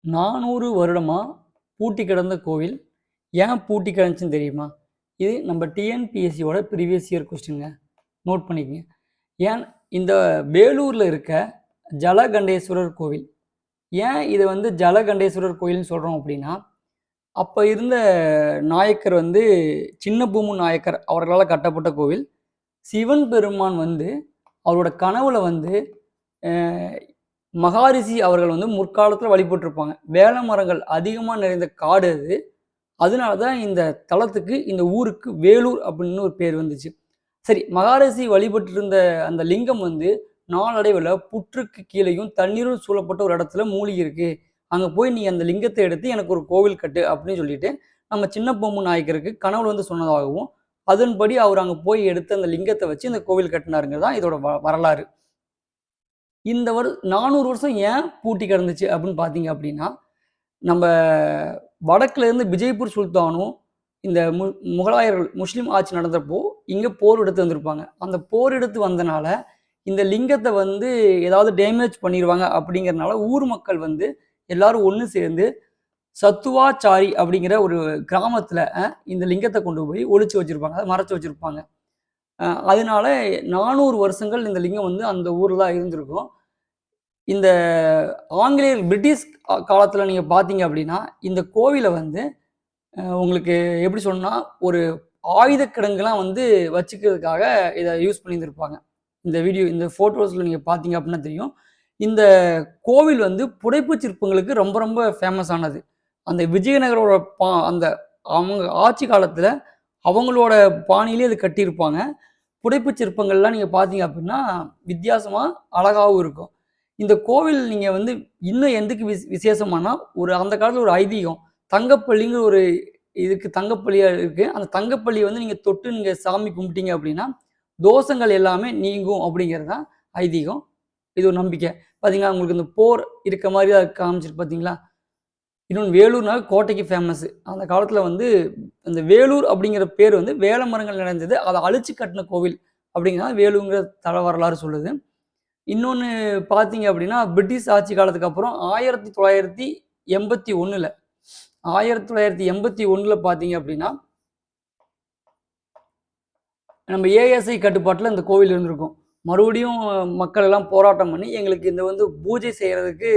400 வருடமா பூட்டி கிடந்த கோவில் ஏன் பூட்டி கிடந்துச்சுன்னு தெரியுமா? இது நம்ம டிஎன்பிஎஸ்சியோட ப்ரீவியஸ் இயர் கொஸ்டின்ங்க. நோட் பண்ணிக்கங்க. ஏன் இந்த வேலூரில் இருக்க ஜலகண்டேஸ்வரர் கோவில் ஏன் இதை ஜலகண்டேஸ்வரர் கோயில்னு சொல்கிறோம் அப்படின்னா, அப்போ இருந்த நாயக்கர் சின்ன பூமு நாயக்கர் அவர்களால் கட்டப்பட்ட கோவில். சிவன் பெருமான் அவரோட கனவுல மகாரிஷி அவர்கள் முற்காலத்தில் வழிபட்டிருப்பாங்க. வேல மரங்கள் அதிகமாக நிறைந்த காடு அது. அதனால தான் இந்த தலத்துக்கு, இந்த ஊருக்கு வேலூர் அப்படின்னு ஒரு பேர் வந்துச்சு. சரி, மகாரிஷி வழிபட்டு இருந்த அந்த லிங்கம் நாளடைவில் புற்றுக்கு கீழேயும் தண்ணீரும் சூழப்பட்ட ஒரு இடத்துல மூழ்கி இருக்கு. அங்கே போய் நீ அந்த லிங்கத்தை எடுத்து எனக்கு ஒரு கோவில் கட்டு அப்படின்னு சொல்லிட்டு நம்ம சின்ன பொம்மு நாயக்கருக்கு கனவுல சொன்னதாகவும், அதன்படி அவர் அங்கே போய் எடுத்து அந்த லிங்கத்தை வச்சு இந்த கோவில் கட்டினாருங்கிறது தான் இதோட வரலாறு. இந்த 400 வருஷம் ஏன் பூட்டி கிடந்துச்சு அப்படின்னு பார்த்தீங்க அப்படின்னா, நம்ம வடக்குலேருந்து விஜய்பூர் சுல்தானும் இந்த முகலாயர்கள் முஸ்லீம் ஆட்சி நடந்தப்போ இங்கே போர் எடுத்து வந்திருப்பாங்க. அந்த போர் எடுத்து வந்தனால இந்த லிங்கத்தை ஏதாவது டேமேஜ் பண்ணிடுவாங்க அப்படிங்கிறனால ஊர் மக்கள் எல்லாரும் ஒன்று சேர்ந்து சத்துவாச்சாரி அப்படிங்கிற ஒரு கிராமத்தில் இந்த லிங்கத்தை கொண்டு போய் ஒளிச்சு வச்சுருப்பாங்க, அதை மறைச்சி வச்சுருப்பாங்க. அதனால 400 வருஷங்கள் இந்த லிங்கம் அந்த ஊரில் தான் இருந்திருக்கும். இந்த ஆங்கிலேயர் பிரிட்டிஷ் காலத்தில் நீங்கள் பார்த்தீங்க அப்படின்னா, இந்த கோவிலை உங்களுக்கு எப்படி சொன்னால், ஒரு ஆயுத கிடங்குலாம் வச்சுக்கிறதுக்காக இதை யூஸ் பண்ணியிருந்திருப்பாங்க. இந்த வீடியோ, இந்த ஃபோட்டோஸில் நீங்கள் பார்த்தீங்க அப்படின்னா தெரியும். இந்த கோவில் புடைப்பு சிற்பங்களுக்கு ரொம்ப ரொம்ப ஃபேமஸ் ஆனது. அந்த விஜயநகரோட அந்த அவங்க ஆட்சி காலத்தில் அவங்களோட பாணியிலே இது கட்டியிருப்பாங்க. புடைப்பு சிற்பங்கள்லாம் நீங்கள் பார்த்தீங்க அப்படின்னா வித்தியாசமாக அழகாகவும் இருக்கும். இந்த கோவில் நீங்கள் இன்னும் எதுக்கு விசேஷமானா, ஒரு அந்த காலத்தில் ஒரு ஐதீகம். தங்கப்பள்ளிங்கிற ஒரு இதுக்கு தங்கப்பள்ளியாக இருக்குது. அந்த பள்ளியை நீங்கள் தொட்டு நீங்கள் சாமி கும்பிட்டீங்க அப்படின்னா தோஷங்கள் எல்லாமே நீங்கும் அப்படிங்கிறது தான் ஐதீகம். இது ஒரு நம்பிக்கை. பார்த்தீங்களா, உங்களுக்கு இந்த போர் இருக்க மாதிரி தான் காமிச்சிட்டு பார்த்தீங்களா. இன்னொன்று, வேலூர்னால கோட்டைக்கு ஃபேமஸ். அந்த காலத்தில் அந்த வேலூர் அப்படிங்கிற பேர் வேல மரங்கள் நிறைந்தது, அதை அழிச்சு கட்டின கோவில் அப்படிங்கிறத வேலூருங்கிற தல வரலாறு சொல்லுது. இன்னொன்று பார்த்தீங்க அப்படின்னா, பிரிட்டிஷ் ஆட்சி காலத்துக்கு அப்புறம் 1981 பார்த்தீங்க அப்படின்னா, நம்ம ஏஎஸ்ஐ கட்டுப்பாட்டில் இந்த கோவில் இருந்திருக்கும். மறுபடியும் மக்கள் எல்லாம் போராட்டம் பண்ணி எங்களுக்கு இந்த பூஜை செய்கிறதுக்கு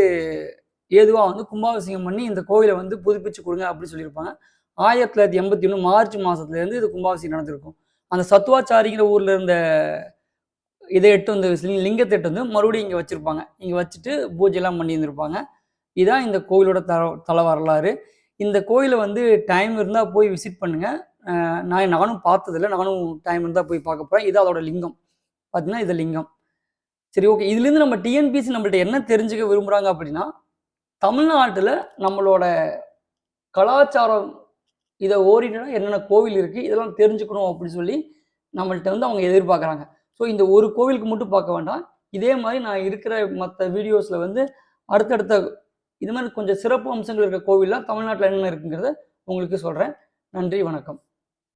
ஏதுவாக கும்பாபிஷேகம் பண்ணி இந்த கோவிலை புதுப்பிச்சு கொடுங்க அப்படின்னு சொல்லியிருப்பாங்க. 1981 மார்ச் மாதத்துலேருந்து இது கும்பாபிஷேகம் நடந்திருக்கும். அந்த சத்துவாச்சாரிங்கிற ஊரில் இருந்த இதை லிங்கத்தை எட்டு மறுபடியும் இங்கே வச்சுருப்பாங்க. இங்கே வச்சுட்டு பூஜைலாம் பண்ணி இருந்திருப்பாங்க. இதுதான் இந்த கோவிலோட தல வரலாறு. இந்த கோயிலை டைம் இருந்தால் போய் விசிட் பண்ணுங்கள். நானும் பார்த்ததில்ல, நானும் டைம் இருந்தால் போய் பார்க்க போகிறேன். இது அதோட லிங்கம். பார்த்தீங்கன்னா இது லிங்கம். சரி, ஓகே. இதுலேருந்து நம்ம டிஎன்பிஎஸ்சி நம்மள்ட்ட என்ன தெரிஞ்சுக்க விரும்புகிறாங்க அப்படின்னா, தமிழ்நாட்டில் நம்மளோட கலாச்சாரம் இதை ஓரினா என்னென்ன கோவில் இருக்குது இதெல்லாம் தெரிஞ்சுக்கணும் அப்படின்னு சொல்லி நம்மள்ட்ட அவங்க எதிர்பார்க்குறாங்க. ஸோ இந்த ஒரு கோவிலுக்கு மட்டும் பார்க்க வேண்டாம். இதே மாதிரி நான் இருக்கிற மற்ற வீடியோஸில் அடுத்தடுத்த இது மாதிரி கொஞ்சம் சிறப்பு அம்சங்கள் இருக்க கோவில்லாம் தமிழ்நாட்டில் என்னென்ன இருக்குங்கிறத உங்களுக்கு சொல்கிறேன். நன்றி, வணக்கம்.